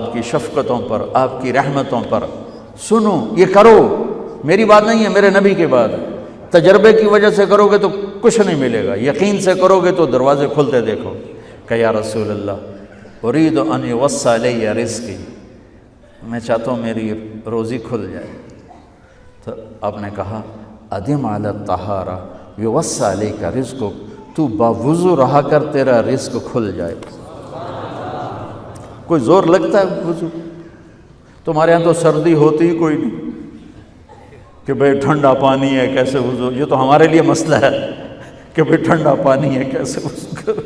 آپ کی شفقتوں پر، آپ کی رحمتوں پر، سنو یہ کرو، میری بات نہیں ہے، میرے نبی کی بات ہے۔ تجربے کی وجہ سے کرو گے تو کچھ نہیں ملے گا، یقین سے کرو گے تو دروازے کھلتے دیکھو کہ یا رسول اللہ ارید ان یوسع علی رزقی، میں چاہتا ہوں میری روزی کھل جائے۔ تو آپ نے کہا ادم علی الطہارہ یوسع علیک رزقک، تو باوضو رہا کر تیرا رزق کھل جائے۔ کوئی زور لگتا ہے وضو؟ تمہارے ہاں تو سردی ہوتی ہی کوئی نہیں کہ بھئی ٹھنڈا پانی ہے کیسے وضو، یہ تو ہمارے لیے مسئلہ ہے کہ بھئی ٹھنڈا پانی ہے کیسے وضو کرو۔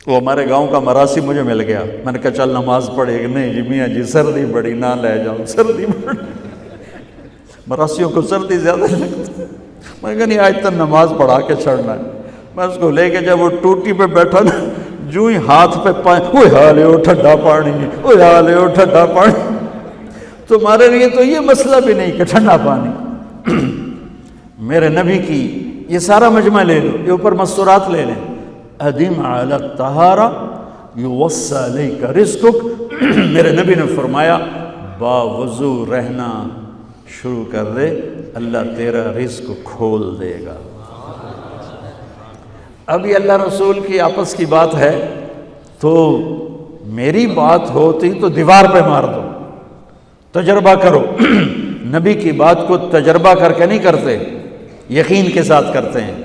وہ ہمارے گاؤں کا مراسی مجھے مل گیا، میں نے کہا چل نماز پڑھے کہ نہیں جی میاں جی سردی بڑی نہ لے جاؤں، سردی بڑی، مراسیوں کو سردی زیادہ لگتی ہے۔ میں نے کہا نہیں آج تک نماز پڑھا کے چھڑنا ہے۔ میں اس کو لے کے جب وہ ٹوٹی پہ بیٹھا نا، جو ہی ہاتھ پہ وہ حالے ہو ٹھنڈا پانی، وہ حالے ہو ٹھنڈا پانی۔ تمہارے لیے تو یہ مسئلہ بھی نہیں کہ ٹھنڈا پانی، میرے نبی کی یہ سارا مجمع لے لو، یہ اوپر مستورات لے لیں، ادم علی الطہارہ یوسع علیک رزقک، میرے نبی نے فرمایا باوضو رہنا شروع کر دے، اللہ تیرا رزق کھول دے گا۔ اب یہ اللہ رسول کی آپس کی بات ہے تو میری بات ہوتی تو دیوار پہ مار دو، تجربہ کرو۔ نبی کی بات کو تجربہ کر کے نہیں کرتے، یقین کے ساتھ کرتے ہیں۔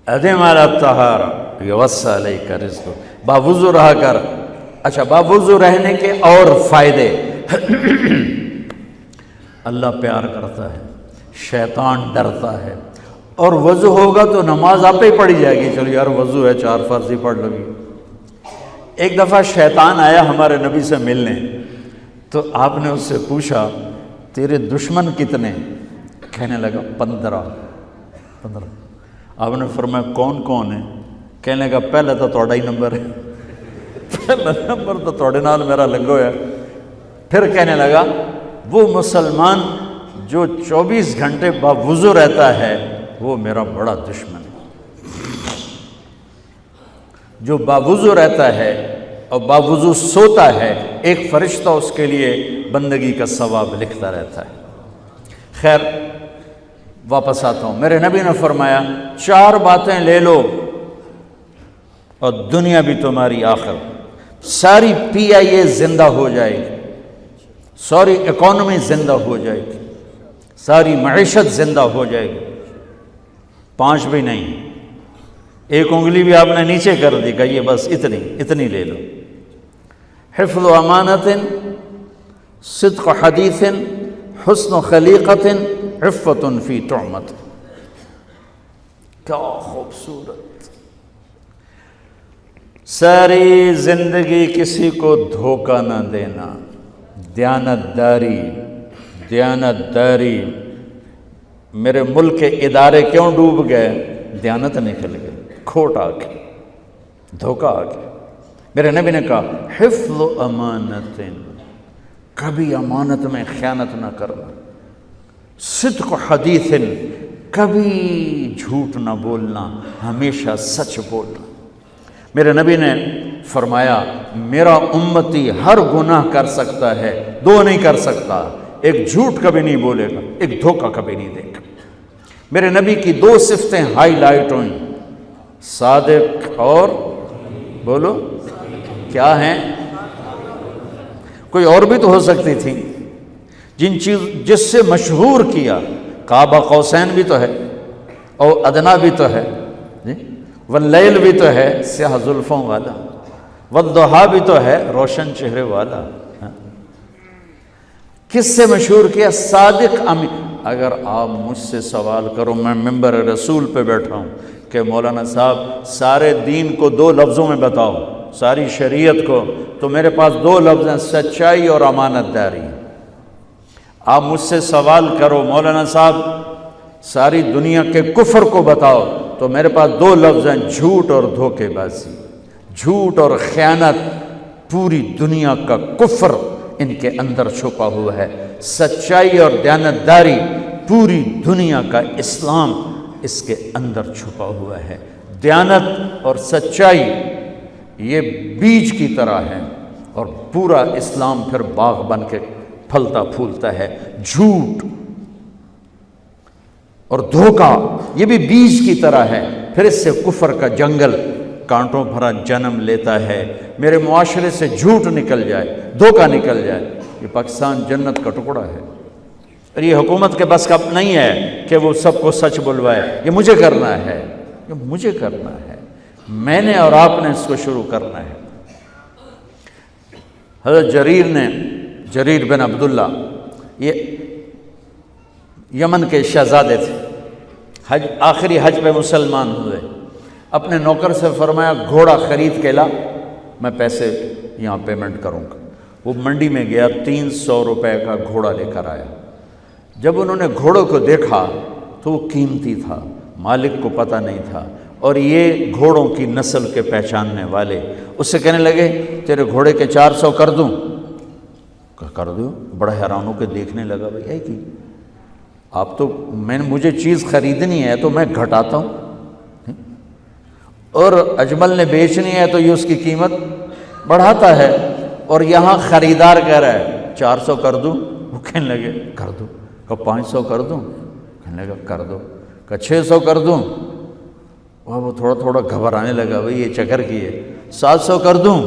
ادم علی الطہارہ یوسع علیک رزقک، باوضو رہا کر۔ اچھا باوضو رہنے کے اور فائدے، اللہ پیار کرتا ہے، شیطان ڈرتا ہے، اور وضو ہوگا تو نماز آپ ہی پڑھی جائے گی، چلو یار وضو ہے 4 فرض ہی پڑھ لو گی۔ ایک دفعہ شیطان آیا ہمارے نبی سے ملنے، تو آپ نے اس سے پوچھا تیرے دشمن کتنے؟ کہنے لگا 15۔ آپ نے فرمایا کون کون ہے؟ کہنے لگا پہلا تو تھوڑا ہی نمبر ہے، پہلا نمبر تو تھوڑے نال میرا لگو ہے۔ پھر کہنے لگا وہ مسلمان جو 24 گھنٹے باوضو رہتا ہے وہ میرا بڑا دشمن ہے۔ جو باوضو رہتا ہے اور باوضو سوتا ہے، ایک فرشتہ اس کے لیے بندگی کا ثواب لکھتا رہتا ہے۔ خیر واپس آتا ہوں، میرے نبی نے فرمایا 4 باتیں لے لو اور دنیا بھی تمہاری آخر، ساری PIA زندہ ہو جائے گی، ساری اکانومی زندہ ہو جائے گی، ساری معیشت زندہ ہو جائے گی۔ 5 بھی نہیں، 1 انگلی بھی آپ نے نیچے کر دی کہ یہ بس اتنی لے لو۔ حفظ امانت، صدق حدیث، حسن خلیقت، عفت فی طعمت۔ کیا خوبصورت! ساری زندگی کسی کو دھوکہ نہ دینا، دیانت داری۔ میرے ملک کے ادارے کیوں ڈوب گئے؟ دیانت نکل گئی، کھوٹ آ گئی، دھوکہ آ گیا۔ میرے نبی نے کہا حفظ امانت، کبھی امانت میں خیانت نہ کرنا، صدق حدیث، کبھی جھوٹ نہ بولنا، ہمیشہ سچ بولنا۔ میرے نبی نے فرمایا میرا امتی ہر گناہ کر سکتا ہے، 2 نہیں کر سکتا، ایک جھوٹ کبھی نہیں بولے گا، ایک دھوکہ کبھی نہیں دے گا۔ میرے نبی کی 2 صفتیں ہائی لائٹ ہوئیں، صادق اور بولو کیا ہیں؟ کوئی اور بھی تو ہو سکتی تھی، جس سے مشہور کیا، قاب قوسین بھی تو ہے، اور ادنا بھی تو ہے، واللیل بھی تو ہے سیاہ زلفوں والا، والضحیٰ بھی تو ہے روشن چہرے والا۔ کس سے مشہور کیا؟ صادق امین۔ اگر آپ مجھ سے سوال کرو، میں ممبر رسول پہ بیٹھا ہوں کہ مولانا صاحب سارے دین کو 2 لفظوں میں بتاؤ، ساری شریعت کو، تو میرے پاس 2 لفظ ہیں، سچائی اور امانت داری۔ آپ مجھ سے سوال کرو مولانا صاحب ساری دنیا کے کفر کو بتاؤ، تو میرے پاس 2 لفظ ہیں، جھوٹ اور دھوکے بازی، جھوٹ اور خیانت۔ پوری دنیا کا کفر ان کے اندر چھپا ہوا ہے، سچائی اور دیانتداری پوری دنیا کا اسلام اس کے اندر چھپا ہوا ہے۔ دیانت اور سچائی یہ بیج کی طرح ہے، اور پورا اسلام پھر باغ بن کے پھلتا پھولتا ہے۔ جھوٹ اور دھوکہ یہ بھی بیج کی طرح ہے، پھر اس سے کفر کا جنگل کانٹوں بھرا جنم لیتا ہے۔ میرے معاشرے سے جھوٹ نکل جائے، دھوکہ نکل جائے، یہ پاکستان جنت کا ٹکڑا ہے۔ اور یہ حکومت کے بس کا نہیں ہے کہ وہ سب کو سچ بلوائے، یہ مجھے کرنا ہے، یہ مجھے کرنا ہے، میں نے اور آپ نے اس کو شروع کرنا ہے۔ حضرت جریر بن عبداللہ یہ یمن کے شہزادے تھے، آخری حج پہ مسلمان ہوئے۔ اپنے نوکر سے فرمایا گھوڑا خرید کے لا، میں پیسے یہاں پیمنٹ کروں گا۔ وہ منڈی میں گیا، 300 روپے کا گھوڑا لے کر آیا۔ جب انہوں نے گھوڑوں کو دیکھا تو وہ قیمتی تھا، مالک کو پتہ نہیں تھا، اور یہ گھوڑوں کی نسل کے پہچاننے والے اس سے کہنے لگے تیرے گھوڑے کے 400 کر دوں؟ کر دو۔ بڑا حیران ہو کے دیکھنے لگا، بھائی ہے کہ آپ تو مجھے چیز خریدنی ہے تو میں گھٹاتا ہوں، اور اجمل نے بیچنی ہے تو یہ اس کی قیمت بڑھاتا ہے، اور یہاں خریدار کہہ رہا ہے 400 کر دوں؟ وہ کہنے لگے کر دو۔ کہ 500 کر دوں؟ کہنے لگا کر دو۔ کہ 600 کر دوں؟ وہ تھوڑا تھوڑا گھبرانے لگا، بھائی یہ چکر کی ہے۔ 700 کر دوں؟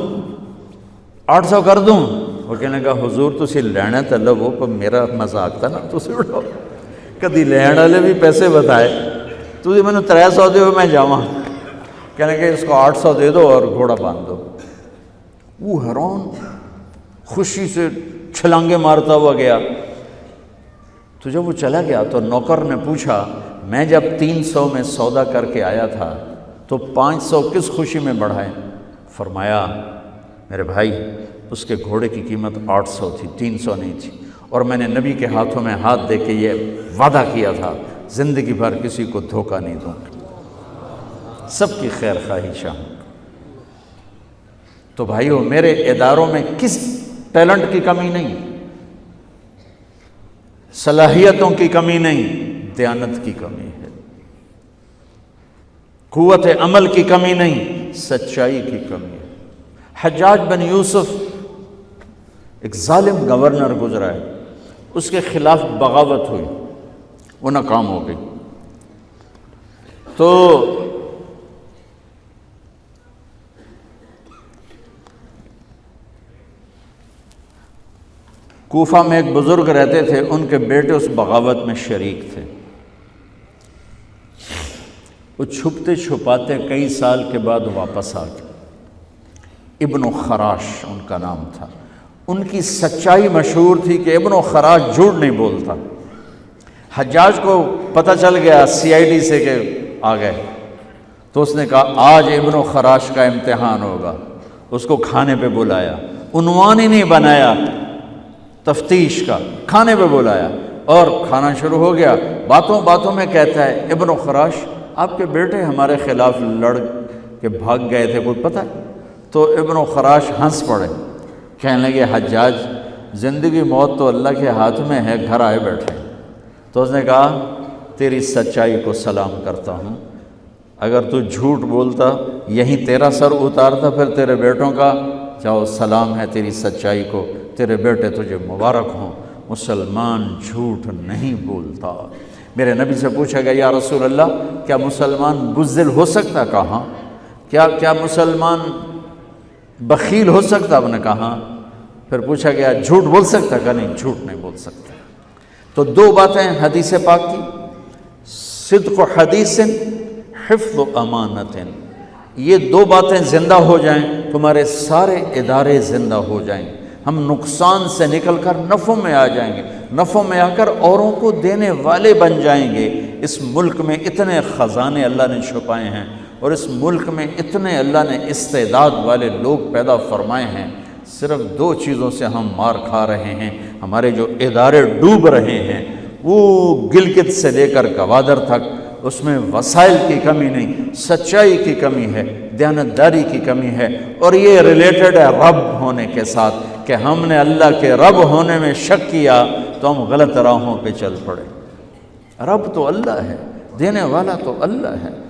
800 کر دوں؟ وہ کہنے لگا حضور تسی لینا تو لو، پر میرا مذاق تھا نا، تسی اٹھو کدی لین والے بھی پیسے بتائے، تسی میں نے 300 دے میں جاواں۔ کہنے لگے اس کو 800 دے دو اور گھوڑا باندھ دو۔ وہ حیران خوشی سے چھلانگے مارتا ہوا گیا۔ تو جب وہ چلا گیا تو نوکر نے پوچھا میں جب 300 میں سودا کر کے آیا تھا تو 500 کس خوشی میں بڑھائے؟ فرمایا میرے بھائی اس کے گھوڑے کی قیمت 800 تھی، 300 نہیں تھی، اور میں نے نبی کے ہاتھوں میں ہاتھ دے کے یہ وعدہ کیا تھا زندگی بھر کسی کو دھوکہ نہیں دوں گا، سب کی خیر خواہی چاہوں۔ تو بھائیو میرے اداروں میں کس ٹیلنٹ کی کمی نہیں، صلاحیتوں کی کمی نہیں، دیانت کی کمی ہے، قوت عمل کی کمی نہیں، سچائی کی کمی ہے۔ حجاج بن یوسف ایک ظالم گورنر گزرا ہے، اس کے خلاف بغاوت ہوئی، وہ ناکام ہو گئی۔ تو کوفہ میں ایک بزرگ رہتے تھے، ان کے بیٹے اس بغاوت میں شریک تھے۔ وہ چھپتے چھپاتے کئی سال کے بعد واپس آ گئے۔ ابن خراش ان کا نام تھا۔ ان کی سچائی مشہور تھی کہ ابن خراش جھوٹ نہیں بولتا۔ حجاج کو پتہ چل گیا CID سے کہ آ گئے، تو اس نے کہا آج ابن خراش کا امتحان ہوگا۔ اس کو کھانے پہ بلایا، عنوان ہی نہیں بنایا تفتیش کا، کھانے پہ بلایا اور کھانا شروع ہو گیا۔ باتوں باتوں میں کہتا ہے ابن خراش آپ کے بیٹے ہمارے خلاف لڑ کے بھاگ گئے تھے، کوئی پتہ ہے؟ تو ابن خراش ہنس پڑے، کہنے لگے حجاج زندگی موت تو اللہ کے ہاتھ میں ہے، گھر آئے بیٹھے۔ تو اس نے کہا تیری سچائی کو سلام کرتا ہوں، اگر تو جھوٹ بولتا یہیں تیرا سر اتارتا، پھر تیرے بیٹوں کا جاؤ سلام ہے تیری سچائی کو، تیرے بیٹے تجھے مبارک ہوں، مسلمان جھوٹ نہیں بولتا۔ میرے نبی سے پوچھا گیا یا رسول اللہ کیا مسلمان بزدل ہو سکتا؟ کہا کیا مسلمان بخیل ہو سکتا؟ آپ نے کہا۔ پھر پوچھا گیا جھوٹ بول سکتا؟ کہا نہیں، جھوٹ نہیں بول سکتا۔ تو دو باتیں حدیث پاک کی، صدق و حدیث، حفظ و امانت، یہ دو باتیں زندہ ہو جائیں تمہارے سارے ادارے زندہ ہو جائیں، ہم نقصان سے نکل کر نفع میں آ جائیں گے، نفع میں آ کر اوروں کو دینے والے بن جائیں گے۔ اس ملک میں اتنے خزانے اللہ نے چھپائے ہیں، اور اس ملک میں اتنے اللہ نے استعداد والے لوگ پیدا فرمائے ہیں، صرف دو چیزوں سے ہم مار کھا رہے ہیں، ہمارے جو ادارے ڈوب رہے ہیں، وہ گلگت سے لے کر گوادر تک، اس میں وسائل کی کمی نہیں، سچائی کی کمی ہے، دیانتداری کی کمی ہے، اور یہ ریلیٹڈ ہے رب ہونے کے ساتھ، کہ ہم نے اللہ کے رب ہونے میں شک کیا تو ہم غلط راہوں پہ چل پڑے۔ رب تو اللہ ہے، دینے والا تو اللہ ہے۔